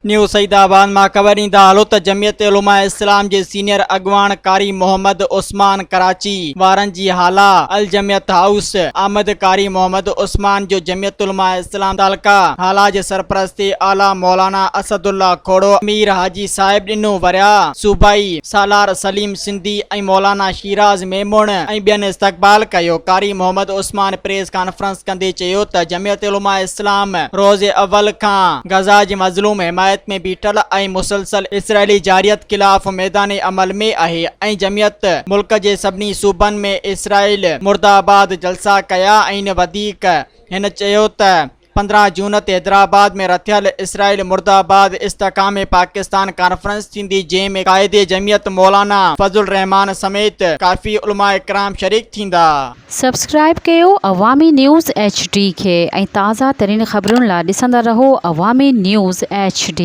New Saidabad मां ख़बर ईंदा हलो त जमियत उलमा इस्लाम जे सीनियर अॻवान कारी मोहम्मद उस्मान कराची वारनि जी हाला अल जमियत हाउस अहमद कारी मोहम्मद उस्मान जो जमियत उलमा इस्लाम तालका हाला जे सरपरस्ती आला मौलाना असदुल्ला खोड़ो अमीर हाजी साहिब ॾिनो वरिया सूबाई सालार सलीम सिंधी ऐं मौलाना शिराज मेमून ऐं ॿियनि इस्तक़बाल कयो। कारी मोहम्मद उस्मान प्रेस कॉन्फ्रेंस कंदे चयो त जमियत उलमा इस्लाम रोज़े अव्वल खां गज़ा जे मज़लूम हिमायत में बीठल ऐं मुसलसल इसराइली जारियत खिलाफ़ मैदान अमल में आहे ऐं जमियत मुल्क जे सभिनी सूबनि में इसराइल मुर्दाबाद जलसा कया आहिनि। वधीक हिन चयो त 15 जून ते हैदराबाद में रथियल इसराइल मुर्दाबाद इस्तेकाम पाकिस्तान कॉन्फ्रेंस थींदी जंहिं में क़ाइदे जमियत मौलाना फज़ुल रहमान समेत काफ़ी उलमा इकराम शरीक थींदा। सब्सक्राइब कयो अवामी न्यूज़ HD खे ऐं ताज़ा तरीन ख़बरुनि लाइ ॾिसंदा रहो अवामी न्यूज़ HD।